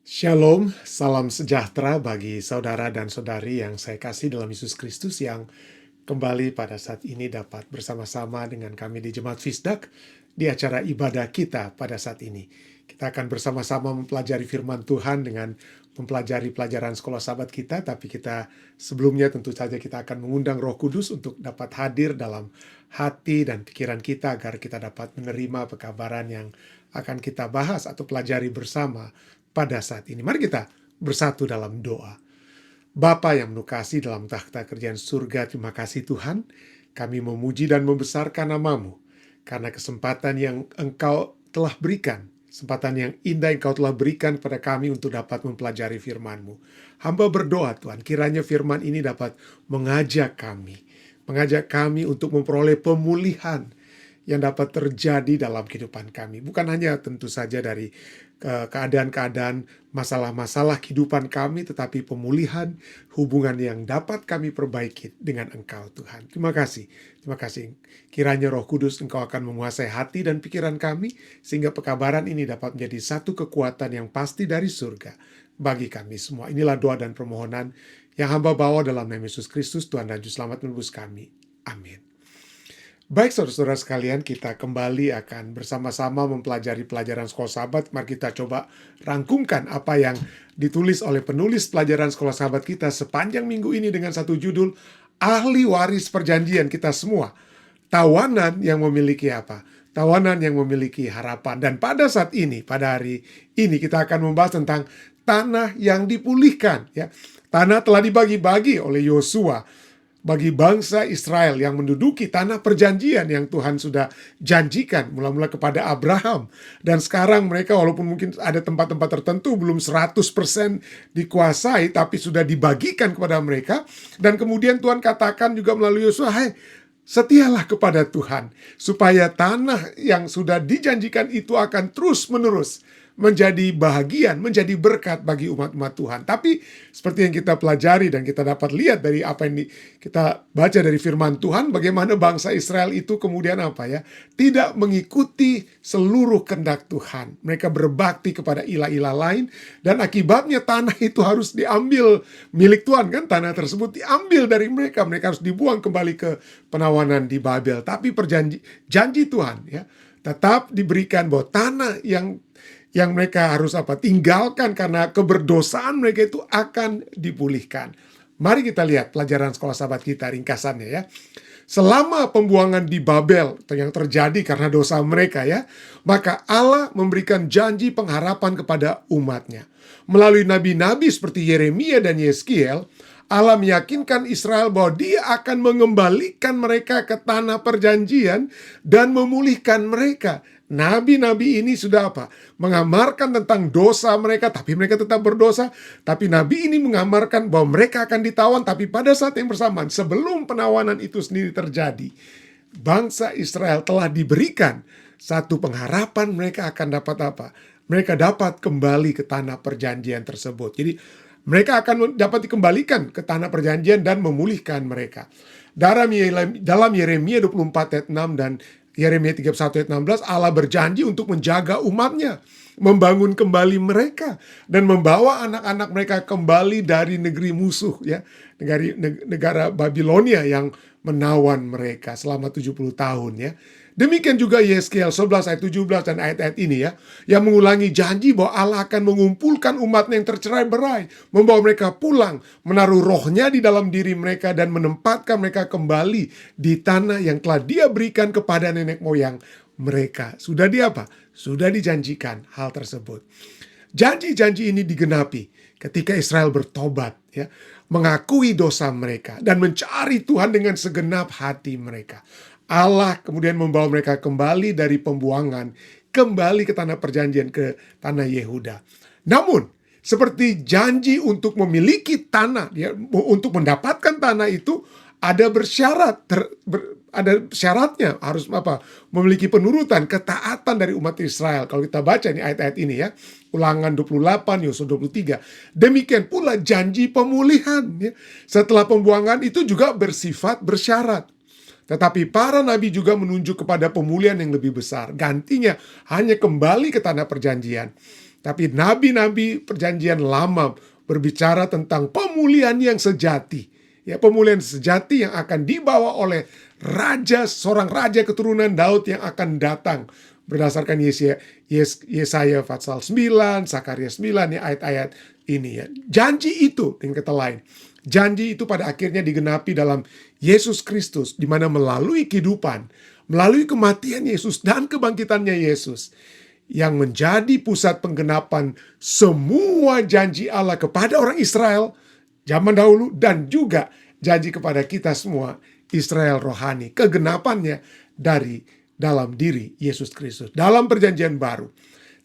Shalom, salam sejahtera bagi saudara dan saudari yang saya kasih dalam Yesus Kristus yang kembali pada saat ini dapat bersama-sama dengan kami di Jemaat Fisdak di acara ibadah kita pada saat ini. Kita akan bersama-sama mempelajari firman Tuhan dengan mempelajari pelajaran sekolah sahabat kita, tapi kita sebelumnya tentu saja kita akan mengundang Roh Kudus untuk dapat hadir dalam hati dan pikiran kita agar kita dapat menerima pekabaran yang akan kita bahas atau pelajari bersama pada saat ini. Mari kita bersatu dalam doa. Bapa yang menukasi dalam takhta kerajaan surga, terima kasih Tuhan. Kami memuji dan membesarkan nama-Mu karena kesempatan yang Engkau telah berikan, kesempatan yang indah yang Engkau telah berikan kepada kami untuk dapat mempelajari firman-Mu. Hamba berdoa Tuhan, kiranya firman ini dapat mengajak kami untuk memperoleh pemulihan yang dapat terjadi dalam kehidupan kami. Bukan hanya tentu saja dari keadaan-keadaan, masalah-masalah kehidupan kami, tetapi pemulihan hubungan yang dapat kami perbaiki dengan Engkau Tuhan. Terima kasih. Terima kasih. Kiranya Roh Kudus Engkau akan menguasai hati dan pikiran kami, sehingga pekabaran ini dapat menjadi satu kekuatan yang pasti dari surga bagi kami semua. Inilah doa dan permohonan yang hamba bawa dalam nama Yesus Kristus, Tuhan dan Juru Selamat menebus kami. Amin. Baik saudara-saudara sekalian, kita kembali akan bersama-sama mempelajari pelajaran sekolah sahabat. Mari kita coba rangkumkan apa yang ditulis oleh penulis pelajaran sekolah sahabat kita sepanjang minggu ini dengan satu judul, Ahli Waris Perjanjian Kita Semua. Tawanan yang memiliki apa? Tawanan yang memiliki harapan. Dan pada saat ini, pada hari ini kita akan membahas tentang tanah yang dipulihkan. Ya. Tanah telah dibagi-bagi oleh Yosua bagi bangsa Israel yang menduduki tanah perjanjian yang Tuhan sudah janjikan mula-mula kepada Abraham. Dan sekarang mereka walaupun mungkin ada tempat-tempat tertentu belum 100% dikuasai, tapi sudah dibagikan kepada mereka. Dan kemudian Tuhan katakan juga melalui Yosua, "Hai, setialah kepada Tuhan, supaya tanah yang sudah dijanjikan itu akan terus-menerus menjadi bahagian, menjadi berkat bagi umat-umat Tuhan." Tapi seperti yang kita pelajari dan kita dapat lihat dari apa yang kita baca dari firman Tuhan, bagaimana bangsa Israel itu kemudian tidak mengikuti seluruh kehendak Tuhan. Mereka berbakti kepada ilah-ilah lain, dan akibatnya tanah itu harus diambil milik Tuhan, kan? Tanah tersebut diambil dari mereka. Mereka harus dibuang kembali ke penawanan di Babel. Tapi janji Tuhan tetap diberikan bahwa tanah yang mereka harus tinggalkan karena keberdosaan mereka itu akan dipulihkan. Mari kita lihat pelajaran sekolah sahabat kita ringkasannya ya. Selama pembuangan di Babel yang terjadi karena dosa mereka maka Allah memberikan janji pengharapan kepada umatnya. Melalui nabi-nabi seperti Yeremia dan Yeskiel, Allah meyakinkan Israel bahwa Dia akan mengembalikan mereka ke tanah perjanjian dan memulihkan mereka. Nabi-nabi ini sudah mengamarkan tentang dosa mereka, tapi mereka tetap berdosa. Tapi nabi ini mengamarkan bahwa mereka akan ditawan, tapi pada saat yang bersamaan, sebelum penawanan itu sendiri terjadi, bangsa Israel telah diberikan satu pengharapan mereka akan dapat Mereka dapat kembali ke tanah perjanjian tersebut. Jadi mereka akan dapat dikembalikan ke tanah perjanjian dan memulihkan mereka. Dalam Yeremia 24 ayat 6 dan Yeremia 31 ayat 16, Allah berjanji untuk menjaga umatnya, membangun kembali mereka, dan membawa anak-anak mereka kembali dari negeri musuh, negara Babilonia yang menawan mereka selama 70 tahun. Demikian juga Yeskiel 11 ayat 17 dan ayat-ayat ini yang mengulangi janji bahwa Allah akan mengumpulkan umatnya yang tercerai-berai, membawa mereka pulang, menaruh rohnya di dalam diri mereka dan menempatkan mereka kembali di tanah yang telah Dia berikan kepada nenek moyang mereka. Sudah dijanjikan hal tersebut. Janji-janji ini digenapi ketika Israel bertobat, mengakui dosa mereka dan mencari Tuhan dengan segenap hati mereka. Allah kemudian membawa mereka kembali dari pembuangan, kembali ke tanah perjanjian, ke tanah Yehuda. Namun, seperti janji untuk memiliki tanah, untuk mendapatkan tanah itu ada ada syaratnya, harus memiliki penurutan, ketaatan dari umat Israel. Kalau kita baca ini ayat-ayat ini Ulangan 28, Yosua 23. Demikian pula janji pemulihan. Setelah pembuangan itu juga bersifat bersyarat. Tetapi para nabi juga menunjuk kepada pemulihan yang lebih besar. Gantinya hanya kembali ke tanah perjanjian. Tapi nabi-nabi perjanjian lama berbicara tentang pemulihan yang sejati. Ya, pemulihan sejati yang akan dibawa oleh seorang raja keturunan Daud yang akan datang. Berdasarkan Yesaya pasal 9, Sakaria 9, ya, ayat-ayat ini ya. Janji itu, dengan kata lain, janji itu pada akhirnya digenapi dalam Yesus Kristus, di mana melalui kehidupan, melalui kematian Yesus dan kebangkitannya Yesus, yang menjadi pusat penggenapan semua janji Allah kepada orang Israel zaman dahulu, dan juga janji kepada kita semua, Israel rohani. Kegenapannya dari dalam diri Yesus Kristus. Dalam perjanjian baru,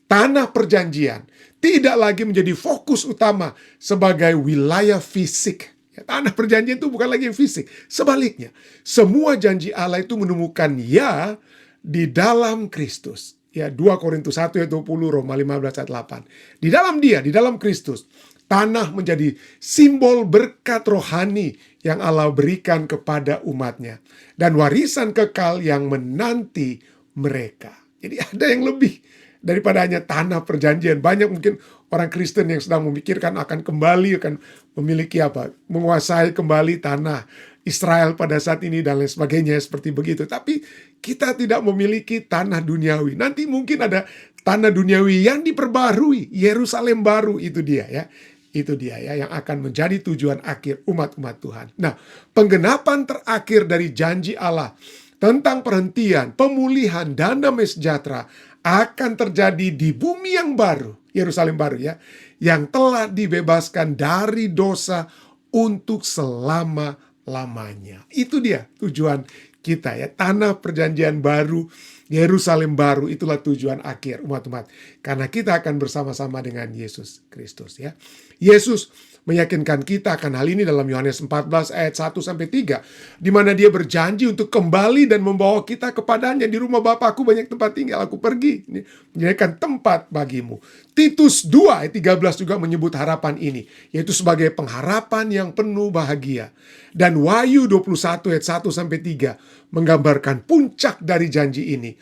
tanah perjanjian tidak lagi menjadi fokus utama sebagai wilayah fisik. Tanah perjanjian itu bukan lagi fisik. Sebaliknya, semua janji Allah itu menemukan ya di dalam Kristus. Ya, 2 Korintus 1 ayat 20, Roma 15 ayat 8. Di dalam Dia, di dalam Kristus, tanah menjadi simbol berkat rohani yang Allah berikan kepada umatnya, dan warisan kekal yang menanti mereka. Jadi ada yang lebih daripada hanya tanah perjanjian. Banyak mungkin orang Kristen yang sedang memikirkan akan kembali, akan memiliki menguasai kembali tanah Israel pada saat ini dan lain sebagainya, seperti begitu. Tapi kita tidak memiliki tanah duniawi. Nanti mungkin ada tanah duniawi yang diperbarui, Yerusalem baru, itu dia ya. Itu dia ya, yang akan menjadi tujuan akhir umat-umat Tuhan. Nah, penggenapan terakhir dari janji Allah tentang perhentian, pemulihan, dan damai sejahtera akan terjadi di bumi yang baru, Yerusalem baru ya, yang telah dibebaskan dari dosa untuk selama-lamanya. Itu dia tujuan kita ya, tanah perjanjian baru, Yerusalem baru, itulah tujuan akhir umat-umat. Karena kita akan bersama-sama dengan Yesus Kristus ya. Yesus meyakinkan kita akan hal ini dalam Yohanes 14 ayat 1-3, di mana Dia berjanji untuk kembali dan membawa kita kepadanya. Di rumah Bapa-Ku banyak tempat tinggal, Aku pergi menyediakan tempat bagimu. Titus 2 ayat 13 juga menyebut harapan ini, yaitu sebagai pengharapan yang penuh bahagia. Dan Wahyu 21 ayat 1-3 menggambarkan puncak dari janji ini,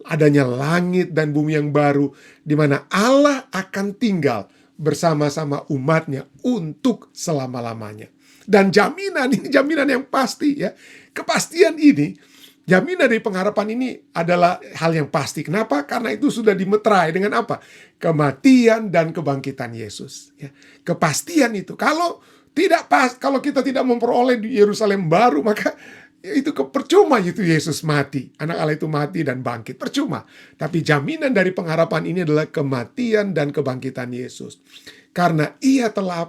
adanya langit dan bumi yang baru, di mana Allah akan tinggal bersama-sama umatnya untuk selama-lamanya. Dan jaminan ini jaminan yang pasti ya. Kepastian ini, jaminan dari pengharapan ini adalah hal yang pasti. Kenapa? Karena itu sudah dimeterai dengan apa? Kematian dan kebangkitan Yesus ya. Kepastian itu. Kalau kita tidak memperoleh di Yerusalem baru, maka itu percuma itu Yesus mati. Anak Allah itu mati dan bangkit. Percuma. Tapi jaminan dari pengharapan ini adalah kematian dan kebangkitan Yesus. Karena Ia telah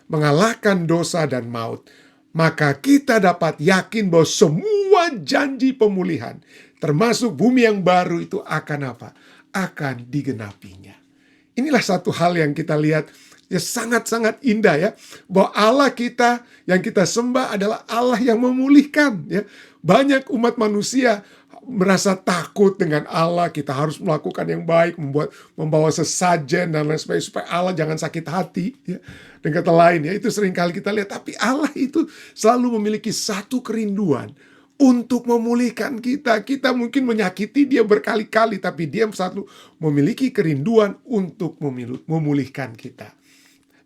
mengalahkan dosa dan maut. Maka kita dapat yakin bahwa semua janji pemulihan, termasuk bumi yang baru, itu akan akan digenapinya. Inilah satu hal yang kita lihat ya, sangat-sangat indah ya, bahwa Allah kita yang kita sembah adalah Allah yang memulihkan ya. Banyak umat manusia merasa takut dengan Allah, kita harus melakukan yang baik, membawa sesajen dan lain sebagainya supaya Allah jangan sakit hati ya. Dan kata lain ya, itu seringkali kita lihat, tapi Allah itu selalu memiliki satu kerinduan untuk memulihkan kita. Kita mungkin menyakiti Dia berkali-kali, tapi Dia selalu memiliki kerinduan untuk memulihkan kita.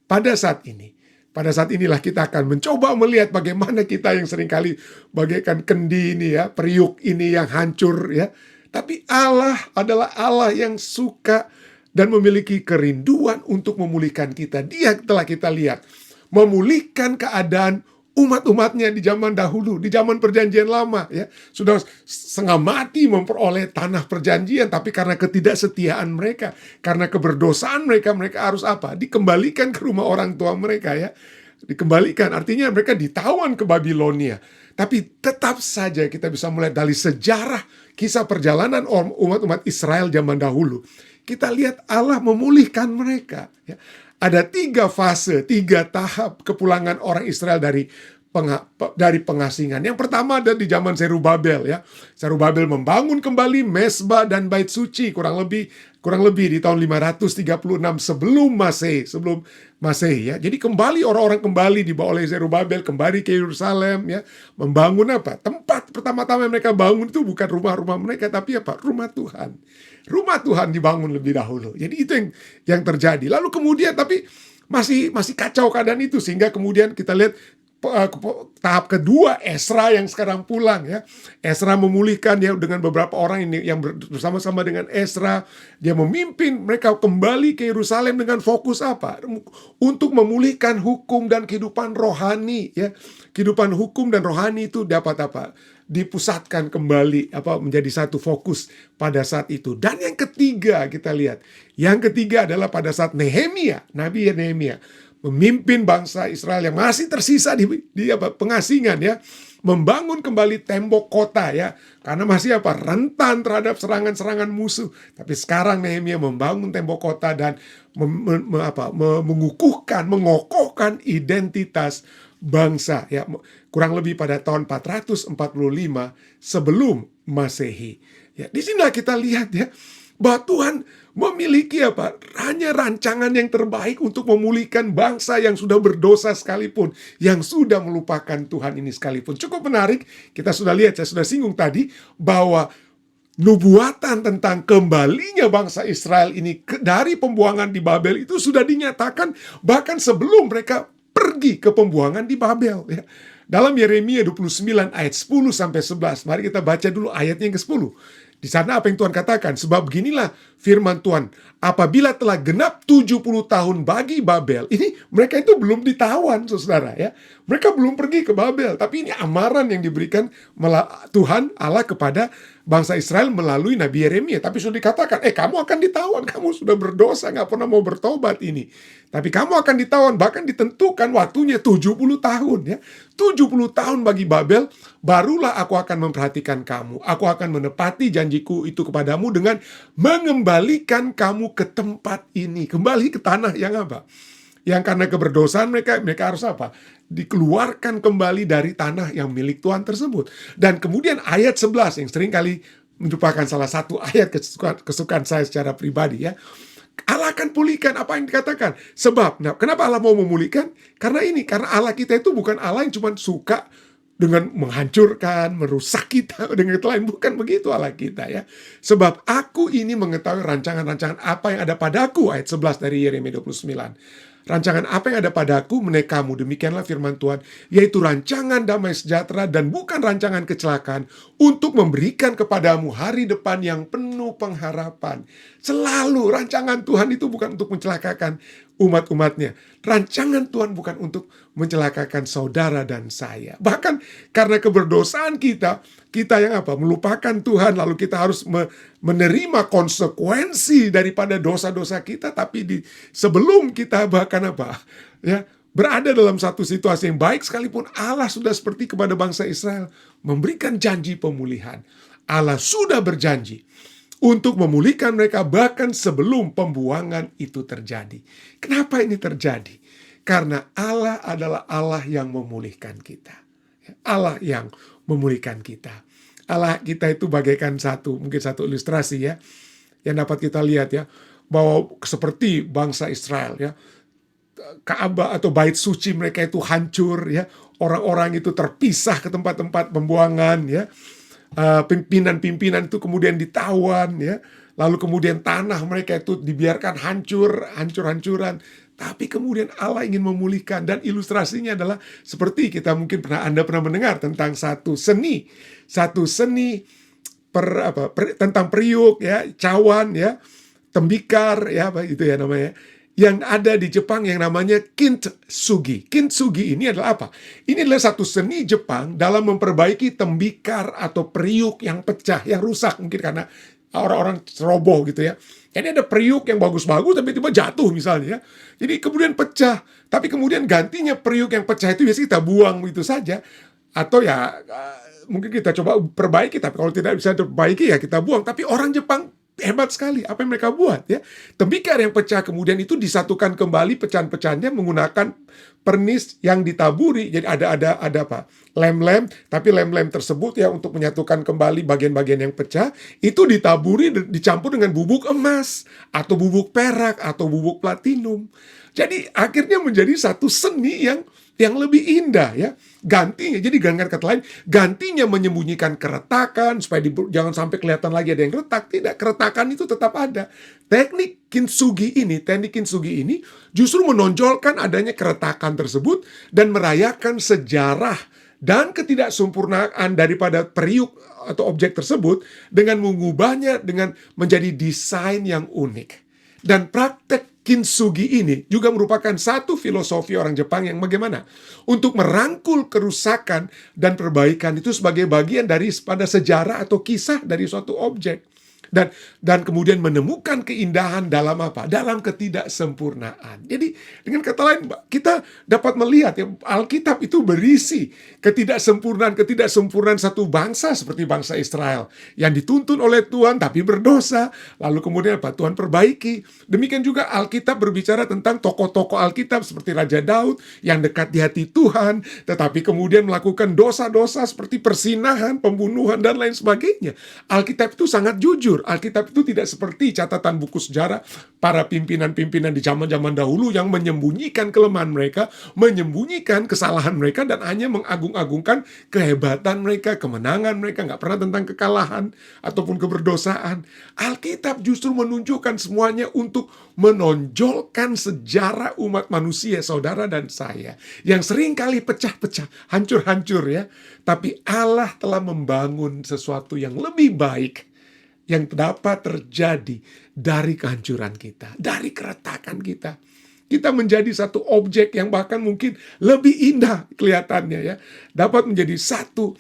Pada saat inilah kita akan mencoba melihat bagaimana kita yang seringkali bagaikan kendi ini ya, periuk ini yang hancur ya. Tapi Allah adalah Allah yang suka dan memiliki kerinduan untuk memulihkan kita. Dia telah kita lihat memulihkan keadaan umat-umatnya di zaman dahulu, di zaman perjanjian lama ya, sudah setengah mati memperoleh tanah perjanjian, tapi karena ketidaksetiaan mereka, karena keberdosaan mereka harus dikembalikan ke rumah orang tua mereka ya. Dikembalikan, artinya mereka ditawan ke Babilonia. Tapi tetap saja kita bisa melihat dari sejarah kisah perjalanan umat-umat Israel zaman dahulu. Kita lihat Allah memulihkan mereka ya. Ada 3 fase, 3 tahap kepulangan orang Israel dari dari pengasingan. Yang pertama ada di zaman Zerubabel ya. Zerubabel membangun kembali Mesbah dan Bait Suci kurang lebih di tahun 536 sebelum Masehi ya. Jadi kembali orang-orang kembali dibawa oleh Zerubabel kembali ke Yerusalem ya. Membangun apa? Tempat pertama-tama mereka bangun itu bukan rumah-rumah mereka tapi apa? Rumah Tuhan. Rumah Tuhan dibangun lebih dahulu. Jadi itu yang terjadi. Lalu kemudian tapi masih kacau keadaan itu sehingga kemudian kita lihat tahap kedua Ezra yang sekarang pulang ya. Ezra memulihkan ya dengan beberapa orang ini yang bersama-sama dengan Ezra, dia memimpin mereka kembali ke Yerusalem dengan fokus apa? Untuk memulihkan hukum dan kehidupan rohani ya. Kehidupan hukum dan rohani itu dapat apa? Dipusatkan kembali menjadi satu fokus pada saat itu. Dan yang ketiga kita lihat, yang ketiga adalah pada saat Nehemia, Nabi Nehemia memimpin bangsa Israel yang masih tersisa di pengasingan ya, membangun kembali tembok kota ya, karena masih rentan terhadap serangan-serangan musuh. Tapi sekarang Nehemia membangun tembok kota dan mengokohkan identitas bangsa ya, kurang lebih pada tahun 445 sebelum Masehi. Ya, di sinilah kita lihat ya bahwa Tuhan memiliki hanya rancangan yang terbaik untuk memulihkan bangsa yang sudah berdosa sekalipun, yang sudah melupakan Tuhan ini sekalipun. Cukup menarik, kita sudah lihat, saya sudah singgung tadi bahwa nubuatan tentang kembalinya bangsa Israel ini dari pembuangan di Babel itu sudah dinyatakan bahkan sebelum mereka pergi ke pembuangan di Babel ya. Dalam Yeremia 29 ayat 10 sampai 11, mari kita baca dulu ayatnya yang ke-10. Di sana apa yang Tuhan katakan? Sebab beginilah firman Tuhan, apabila telah genap 70 tahun bagi Babel, ini mereka itu belum ditawan, saudara ya. Mereka belum pergi ke Babel, tapi ini amaran yang diberikan Tuhan Allah kepada bangsa Israel melalui Nabi Yeremia. Tapi sudah dikatakan, kamu akan ditawan, kamu sudah berdosa, gak pernah mau bertobat ini. Tapi kamu akan ditawan, bahkan ditentukan waktunya 70 tahun ya. 70 tahun bagi Babel, barulah aku akan memperhatikan kamu. Aku akan menepati janjiku itu kepadamu dengan mengembalikan kamu ke tempat ini. Kembali ke tanah yang apa? Yang karena keberdosaan mereka harus apa? Dikeluarkan kembali dari tanah yang milik Tuhan tersebut. Dan kemudian ayat 11 yang seringkali merupakan salah satu ayat kesukaan saya secara pribadi ya. Allah akan pulihkan apa yang dikatakan. Sebab, kenapa Allah mau memulihkan? Karena Allah kita itu bukan Allah yang cuma suka dengan menghancurkan, merusak kita dengan yang lain. Bukan begitu Allah kita ya. Sebab aku ini mengetahui rancangan-rancangan apa yang ada padaku. Ayat 11 dari Yeremia 29. Rancangan apa yang ada padaku mengenai kamu, demikianlah firman Tuhan, yaitu rancangan damai sejahtera dan bukan rancangan kecelakaan, untuk memberikan kepadamu hari depan yang penuh pengharapan. Selalu rancangan Tuhan itu bukan untuk mencelakakan umat-umatnya. Rancangan Tuhan bukan untuk mencelakakan saudara dan saya. Bahkan karena keberdosaan kita yang melupakan Tuhan, lalu kita harus menerima konsekuensi daripada dosa-dosa kita. Tapi sebelum kita bahkan berada dalam satu situasi yang baik sekalipun, Allah sudah seperti kepada bangsa Israel memberikan janji pemulihan. Allah sudah berjanji untuk memulihkan mereka bahkan sebelum pembuangan itu terjadi. Kenapa ini terjadi? Karena Allah adalah Allah yang memulihkan kita. Allah yang memulihkan kita. Allah kita itu bagaikan mungkin satu ilustrasi ya, yang dapat kita lihat ya, bahwa seperti bangsa Israel ya, Ka'bah atau bait suci mereka itu hancur ya, orang-orang itu terpisah ke tempat-tempat pembuangan ya, pimpinan-pimpinan itu kemudian ditawan ya, lalu kemudian tanah mereka itu dibiarkan hancur-hancuran. Tapi kemudian Allah ingin memulihkan, dan ilustrasinya adalah seperti Anda pernah mendengar tentang satu seni tentang periuk ya, cawan ya, tembikar ya, itu ya namanya, yang ada di Jepang yang namanya kintsugi. Kintsugi ini adalah apa? Ini adalah satu seni Jepang dalam memperbaiki tembikar atau periuk yang pecah, yang rusak mungkin karena orang-orang ceroboh gitu ya. Jadi ada periuk yang bagus-bagus tapi tiba-tiba jatuh misalnya ya. Jadi kemudian pecah, tapi kemudian gantinya periuk yang pecah itu biasanya kita buang itu saja. Atau ya mungkin kita coba perbaiki, tapi kalau tidak bisa diperbaiki ya kita buang. Tapi orang Jepang Hebat sekali apa yang mereka buat ya. Tembikar yang pecah kemudian itu disatukan kembali pecahan-pecahannya menggunakan pernis yang ditaburi. Jadi ada apa? Lem-lem, tapi lem-lem tersebut ya untuk menyatukan kembali bagian-bagian yang pecah itu ditaburi dicampur dengan bubuk emas atau bubuk perak atau bubuk platinum. Jadi akhirnya menjadi satu seni yang lebih indah ya. Gantinya, jadi dengan kata lain, gantinya menyembunyikan keretakan supaya jangan sampai kelihatan lagi ada yang retak. Tidak, keretakan itu tetap ada. Teknik kintsugi ini justru menonjolkan adanya keretakan tersebut dan merayakan sejarah dan ketidaksempurnaan daripada periuk atau objek tersebut dengan mengubahnya dengan menjadi desain yang unik. Dan praktek kintsugi ini juga merupakan satu filosofi orang Jepang yang bagaimana? Untuk merangkul kerusakan dan perbaikan itu sebagai bagian pada sejarah atau kisah dari suatu objek. Dan kemudian menemukan keindahan dalam apa? Dalam ketidaksempurnaan. Jadi dengan kata lain kita dapat melihat ya, Alkitab itu berisi ketidaksempurnaan satu bangsa seperti bangsa Israel yang dituntun oleh Tuhan tapi berdosa. Lalu kemudian apa? Tuhan perbaiki. Demikian juga Alkitab berbicara tentang tokoh-tokoh Alkitab seperti Raja Daud yang dekat di hati Tuhan tetapi kemudian melakukan dosa-dosa seperti persinahan, pembunuhan dan lain sebagainya. Alkitab itu sangat jujur. Alkitab itu tidak seperti catatan buku sejarah para pimpinan-pimpinan di zaman-zaman dahulu yang menyembunyikan kelemahan mereka, menyembunyikan kesalahan mereka, dan hanya mengagung-agungkan kehebatan mereka, kemenangan mereka, nggak pernah tentang kekalahan ataupun keberdosaan. Alkitab justru menunjukkan semuanya untuk menonjolkan sejarah umat manusia, saudara dan saya, yang seringkali pecah-pecah, hancur-hancur ya. Tapi Allah telah membangun sesuatu yang lebih baik yang dapat terjadi dari kehancuran kita, dari keretakan kita. Kita menjadi satu objek yang bahkan mungkin lebih indah kelihatannya ya. Dapat menjadi satu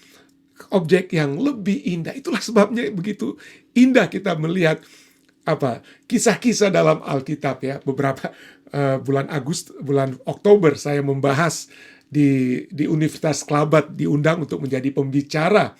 objek yang lebih indah. Itulah sebabnya begitu indah kita melihat kisah-kisah dalam Alkitab ya. Beberapa bulan Oktober saya membahas di Universitas Kelabat, diundang untuk menjadi pembicara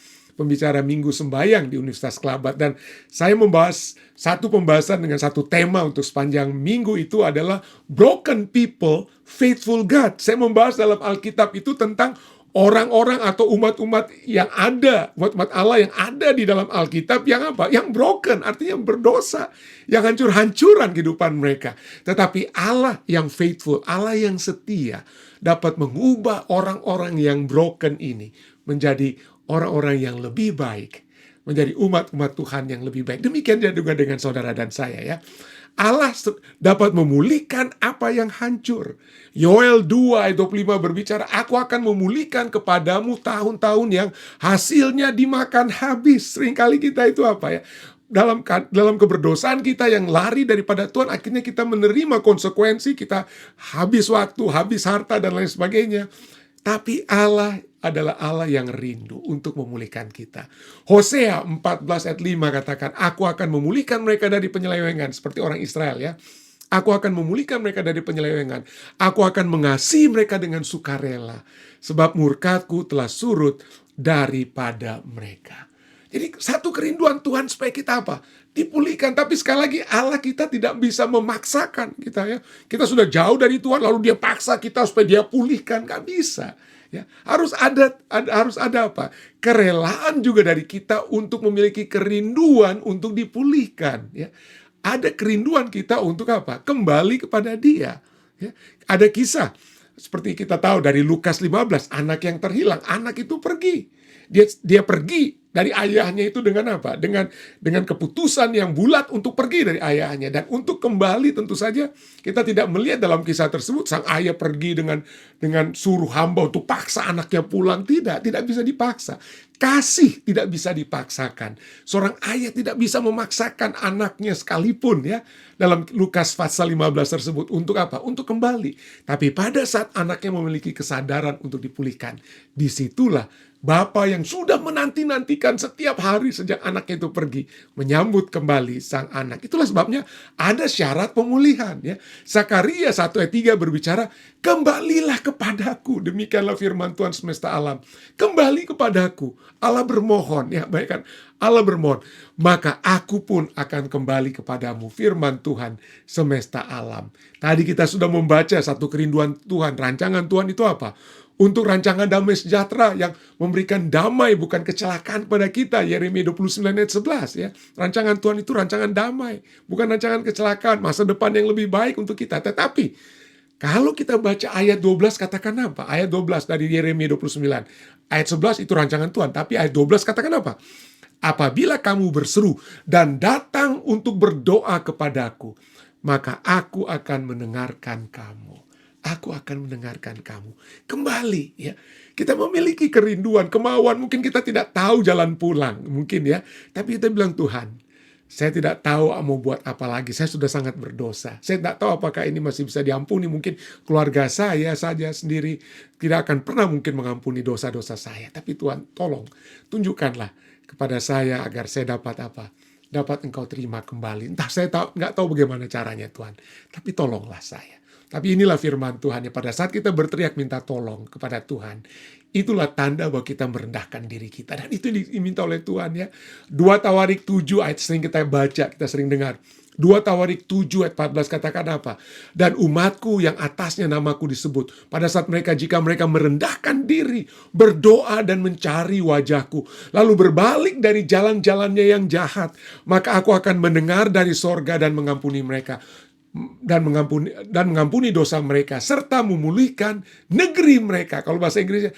Minggu Sembayang di Universitas Kelabat. Dan saya membahas satu pembahasan dengan satu tema untuk sepanjang minggu itu adalah Broken People, Faithful God. Saya membahas dalam Alkitab itu tentang orang-orang atau umat-umat yang ada, umat-umat Allah yang ada di dalam Alkitab yang apa? Yang broken, artinya berdosa, yang hancur-hancuran kehidupan mereka. Tetapi Allah yang faithful, Allah yang setia, dapat mengubah orang-orang yang broken ini menjadi orang-orang yang lebih baik, menjadi umat-umat Tuhan yang lebih baik. Demikian juga dengan saudara dan saya ya. Allah dapat memulihkan apa yang hancur. Yoel 2 ayat 25 berbicara, aku akan memulihkan kepadamu tahun-tahun yang hasilnya dimakan habis. Seringkali kita itu apa ya? Dalam keberdosaan kita yang lari daripada Tuhan, akhirnya kita menerima konsekuensi, kita habis waktu, habis harta dan lain sebagainya. Tapi Allah adalah Allah yang rindu untuk memulihkan kita. Hosea 14 ayat 5 katakan, aku akan memulihkan mereka dari penyelewengan, seperti orang Israel ya. Aku akan memulihkan mereka dari penyelewengan. Aku akan mengasihi mereka dengan sukarela, sebab murkatku telah surut daripada mereka. Jadi satu kerinduan Tuhan supaya kita apa? Dipulihkan. Tapi sekali lagi Allah kita tidak bisa memaksakan kita ya. Kita sudah jauh dari Tuhan lalu dia paksa kita supaya dia pulihkan. Gak bisa. Ya, harus ada apa? Kerelaan juga dari kita untuk memiliki kerinduan untuk dipulihkan. Ya. Ada kerinduan kita untuk apa? Kembali kepada Dia. Ya. Ada kisah seperti kita tahu dari Lukas 15, anak yang terhilang, anak itu pergi. Dia pergi dari ayahnya itu dengan apa? Dengan keputusan yang bulat untuk pergi dari ayahnya. Dan untuk kembali tentu saja kita tidak melihat dalam kisah tersebut sang ayah pergi dengan suruh hamba untuk paksa anaknya pulang. Tidak bisa dipaksa. Kasih tidak bisa dipaksakan. Seorang ayah tidak bisa memaksakan anaknya sekalipun ya. Dalam Lukas pasal 15 tersebut untuk apa? Untuk kembali. Tapi pada saat anaknya memiliki kesadaran untuk dipulihkan, disitulah Bapa yang sudah menanti-nantikan setiap hari sejak anaknya itu pergi, menyambut kembali sang anak. Itulah sebabnya ada syarat pemulihan ya. Zakaria 1 ayat 3 berbicara, kembalilah kepadaku. Demikianlah firman Tuhan semesta alam. Kembali kepadaku. Allah bermohon ya, baik kan. Allah bermohon, maka aku pun akan kembali kepadamu. Firman Tuhan semesta alam. Tadi kita sudah membaca satu kerinduan Tuhan. Rancangan Tuhan itu apa? Untuk rancangan damai sejahtera yang memberikan damai, bukan kecelakaan pada kita. Yeremia 29 ayat 11 ya. Rancangan Tuhan itu rancangan damai, bukan rancangan kecelakaan, masa depan yang lebih baik untuk kita. Tetapi kalau kita baca ayat 12 katakan apa? Ayat 12 dari Yeremia 29. Ayat 11 itu rancangan Tuhan, tapi ayat 12 katakan apa? Apabila kamu berseru dan datang untuk berdoa kepadaku, maka aku akan mendengarkan kamu. Aku akan mendengarkan kamu. Kembali ya. Kita memiliki kerinduan, kemauan. Mungkin kita tidak tahu jalan pulang. Mungkin ya. Tapi kita bilang, Tuhan, saya tidak tahu mau buat apa lagi. Saya sudah sangat berdosa. Saya tidak tahu apakah ini masih bisa diampuni. Mungkin keluarga saya saja sendiri tidak akan pernah mungkin mengampuni dosa-dosa saya. Tapi Tuhan, tolong tunjukkanlah kepada saya agar saya dapat apa? Dapat Engkau terima kembali. Entah saya nggak tahu bagaimana caranya Tuhan. Tapi tolonglah saya. Tapi inilah firman Tuhan ya, pada saat kita berteriak minta tolong kepada Tuhan, itulah tanda bahwa kita merendahkan diri kita. Dan itu diminta oleh Tuhan ya. 2 Tawarik 7 ayat sering kita baca, kita sering dengar. 2 Tawarik 7 ayat 14 katakan apa? Dan umatku yang atasnya namaku disebut, pada saat jika mereka merendahkan diri, berdoa dan mencari wajahku, lalu berbalik dari jalan-jalannya yang jahat, maka aku akan mendengar dari sorga dan mengampuni mereka. Dan mengampuni dosa mereka serta memulihkan negeri mereka. Kalau bahasa Inggrisnya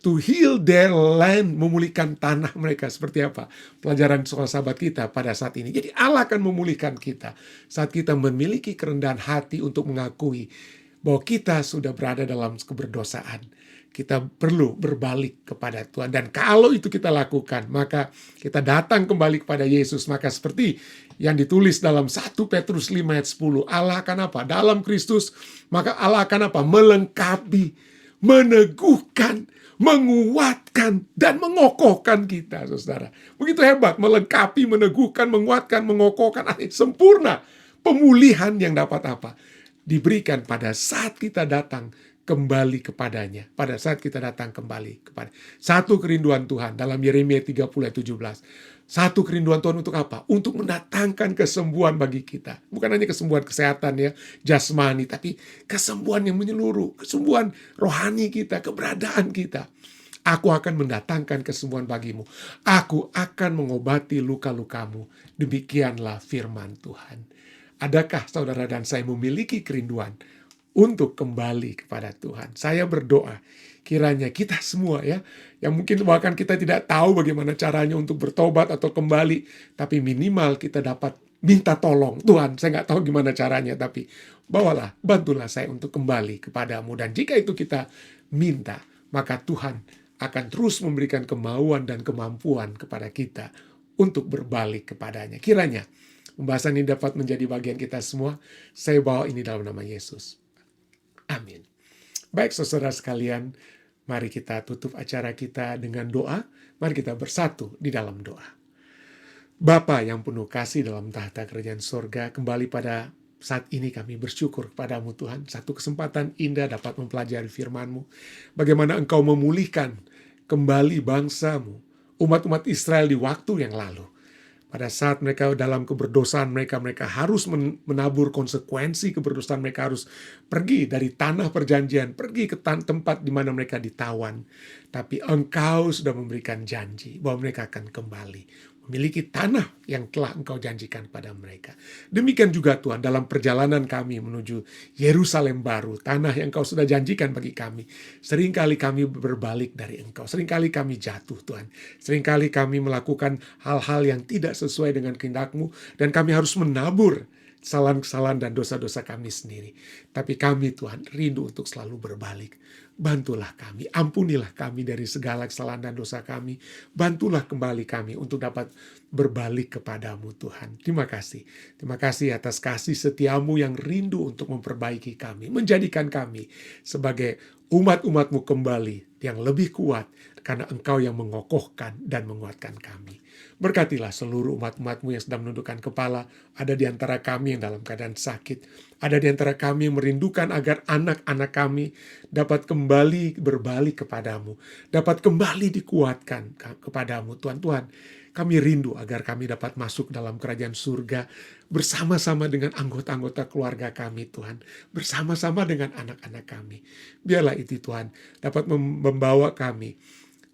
to heal their land, memulihkan tanah mereka. Seperti apa pelajaran sekolah sahabat kita pada saat ini. Jadi Allah akan memulihkan kita saat kita memiliki kerendahan hati untuk mengakui bahwa kita sudah berada dalam keberdosaan. Kita perlu berbalik kepada Tuhan. Dan kalau itu kita lakukan, maka kita datang kembali kepada Yesus. Maka seperti yang ditulis dalam 1 Petrus 5 ayat 10. Allah akan apa? Dalam Kristus, maka Allah akan apa? Melengkapi, meneguhkan, menguatkan, dan mengokohkan kita, saudara. Begitu hebat, melengkapi, meneguhkan, menguatkan, mengokohkan, sempurna. Pemulihan yang dapat apa? Diberikan pada saat kita datang kembali kepadanya. Pada saat kita datang kembali kepada satu kerinduan Tuhan dalam Yeremia 30 ayat 17. Satu kerinduan Tuhan untuk apa? Untuk mendatangkan kesembuhan bagi kita. Bukan hanya kesembuhan kesehatan ya, jasmani, tapi kesembuhan yang menyeluruh, kesembuhan rohani kita, keberadaan kita. Aku akan mendatangkan kesembuhan bagimu. Aku akan mengobati luka-lukamu. Demikianlah firman Tuhan. Adakah saudara dan saya memiliki kerinduan untuk kembali kepada Tuhan? Saya berdoa kiranya kita semua ya, yang mungkin bahkan kita tidak tahu bagaimana caranya untuk bertobat atau kembali, tapi minimal kita dapat minta tolong. Tuhan, saya nggak tahu gimana caranya, tapi bantulah saya untuk kembali kepadamu. Dan jika itu kita minta, maka Tuhan akan terus memberikan kemauan dan kemampuan kepada kita untuk berbalik kepadanya. Kiranya pembahasan ini dapat menjadi bagian kita semua. Saya bawa ini dalam nama Yesus. Amin. Baik saudara sekalian, mari kita tutup acara kita dengan doa. Mari kita bersatu di dalam doa. Bapa yang penuh kasih dalam tahta kerajaan sorga, kembali pada saat ini kami bersyukur kepadamu Tuhan. Satu kesempatan indah dapat mempelajari firman-Mu. Bagaimana Engkau memulihkan kembali bangsa-Mu, umat-umat Israel di waktu yang lalu. Pada saat mereka dalam keberdosaan mereka harus menabur konsekuensi keberdosaan mereka, harus pergi dari tanah perjanjian, pergi ke tempat di mana mereka ditawan. Tapi Engkau sudah memberikan janji bahwa mereka akan kembali memiliki tanah yang telah Engkau janjikan pada mereka. Demikian juga Tuhan dalam perjalanan kami menuju Yerusalem baru, tanah yang Engkau sudah janjikan bagi kami. Seringkali kami berbalik dari Engkau, seringkali kami jatuh Tuhan, seringkali kami melakukan hal-hal yang tidak sesuai dengan kehendak-Mu, dan kami harus menabur kesalahan-kesalahan dan dosa-dosa kami sendiri. Tapi kami Tuhan rindu untuk selalu berbalik. Bantulah kami, ampunilah kami dari segala kesalahan dan dosa kami. Bantulah kembali kami untuk dapat berbalik kepadamu Tuhan. Terima kasih. Terima kasih atas kasih setiamu yang rindu untuk memperbaiki kami. Menjadikan kami sebagai umat-umatmu kembali yang lebih kuat. Karena Engkau yang mengokohkan dan menguatkan kami. Berkatilah seluruh umat-umatmu yang sedang menundukkan kepala. Ada di antara kami yang dalam keadaan sakit. Ada di antara kami yang merindukan agar anak-anak kami dapat kembali berbalik kepadamu. Dapat kembali dikuatkan kepadamu. Tuhan, Kami rindu agar kami dapat masuk dalam kerajaan surga bersama-sama dengan anggota-anggota keluarga kami, Tuhan. Bersama-sama dengan anak-anak kami. Biarlah itu, Tuhan, dapat membawa kami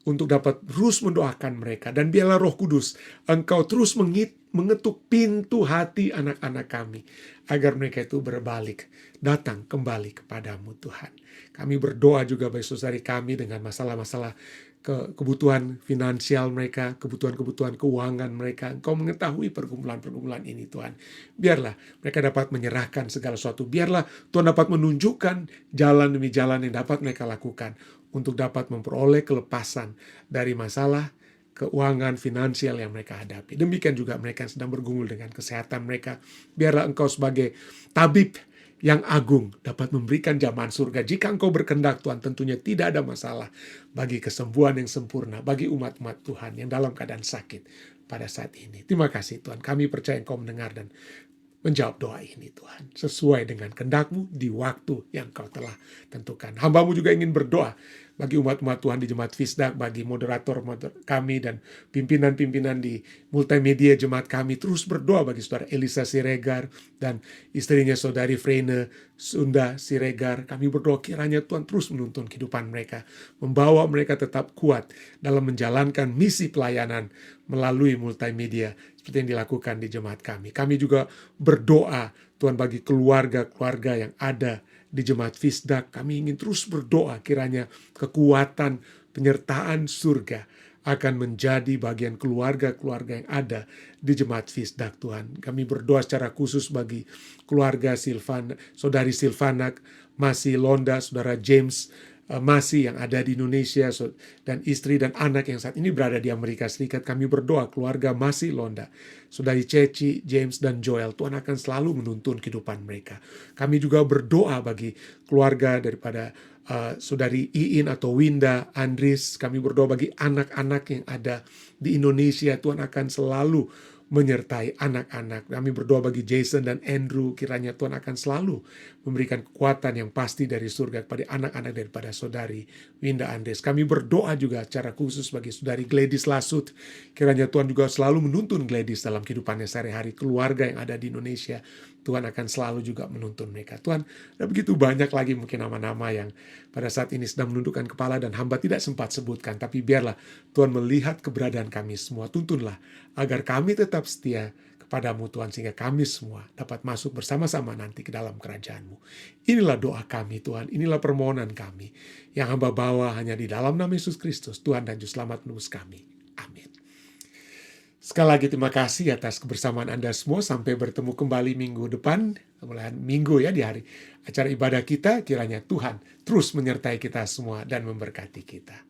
untuk dapat terus mendoakan mereka. Dan biarlah Roh Kudus, Engkau terus mengetuk pintu hati anak-anak kami, agar mereka itu berbalik, datang kembali kepadamu, Tuhan. Kami berdoa juga bagi saudari kami dengan masalah-masalah kebutuhan finansial mereka, kebutuhan-kebutuhan keuangan mereka. Engkau mengetahui pergumulan-pergumulan ini, Tuhan. Biarlah mereka dapat menyerahkan segala sesuatu. Biarlah Tuhan dapat menunjukkan jalan demi jalan yang dapat mereka lakukan untuk dapat memperoleh kelepasan dari masalah keuangan finansial yang mereka hadapi. Demikian juga mereka yang sedang bergumul dengan kesehatan mereka. Biarlah Engkau sebagai tabib yang agung dapat memberikan jaman surga. Jika Engkau berkehendak, Tuhan, tentunya tidak ada masalah bagi kesembuhan yang sempurna bagi umat-umat Tuhan yang dalam keadaan sakit pada saat ini. Terima kasih, Tuhan. Kami percaya Engkau mendengar dan menjawab doa ini, Tuhan, sesuai dengan kehendak-Mu di waktu yang Kau telah tentukan. Hamba-Mu juga ingin berdoa bagi umat-umat Tuhan di Jemaat Fisdak, bagi moderator kami dan pimpinan-pimpinan di multimedia jemaat kami. Terus berdoa bagi saudara Elisa Siregar dan istrinya saudari Frene Sunda Siregar. Kami berdoa kiranya Tuhan terus menuntun kehidupan mereka, membawa mereka tetap kuat dalam menjalankan misi pelayanan melalui multimedia seperti yang dilakukan di jemaat kami. Kami juga berdoa Tuhan bagi keluarga-keluarga yang ada di Jemaat Fisdak. Kami ingin terus berdoa kiranya kekuatan penyertaan surga akan menjadi bagian keluarga-keluarga yang ada di Jemaat Fisdak, Tuhan. Kami berdoa secara khusus bagi keluarga saudari Silvana Masih Londa, saudara James Masih yang ada di Indonesia, dan istri dan anak yang saat ini berada di Amerika Serikat. Kami berdoa keluarga Masih Londa, saudari Ceci, James, dan Joel, Tuhan akan selalu menuntun kehidupan mereka. Kami juga berdoa bagi keluarga daripada saudari Iin atau Winda, Andris. Kami berdoa bagi anak-anak yang ada di Indonesia, Tuhan akan selalu menyertai anak-anak. Kami berdoa bagi Jason dan Andrew, kiranya Tuhan akan selalu memberikan kekuatan yang pasti dari surga kepada anak-anak daripada saudari Winda Andres. Kami berdoa juga secara khusus bagi saudari Gladys Lasut, kiranya Tuhan juga selalu menuntun Gladys dalam kehidupannya sehari-hari. Keluarga yang ada di Indonesia, Tuhan akan selalu juga menuntun mereka. Tuhan, ada begitu banyak lagi mungkin nama-nama yang pada saat ini sedang menundukkan kepala dan hamba tidak sempat sebutkan, tapi biarlah Tuhan melihat keberadaan kami semua. Tuntunlah agar kami tetap setia kepadamu, Tuhan, sehingga kami semua dapat masuk bersama-sama nanti ke dalam kerajaan-Mu. Inilah doa kami, Tuhan. Inilah permohonan kami yang hamba bawa hanya di dalam nama Yesus Kristus, Tuhan dan Juru Selamat menebus kami. Amin. Sekali lagi terima kasih atas kebersamaan Anda semua. Sampai bertemu kembali minggu depan, mulai minggu ya, di hari acara ibadah kita. Kiranya Tuhan terus menyertai kita semua dan memberkati kita.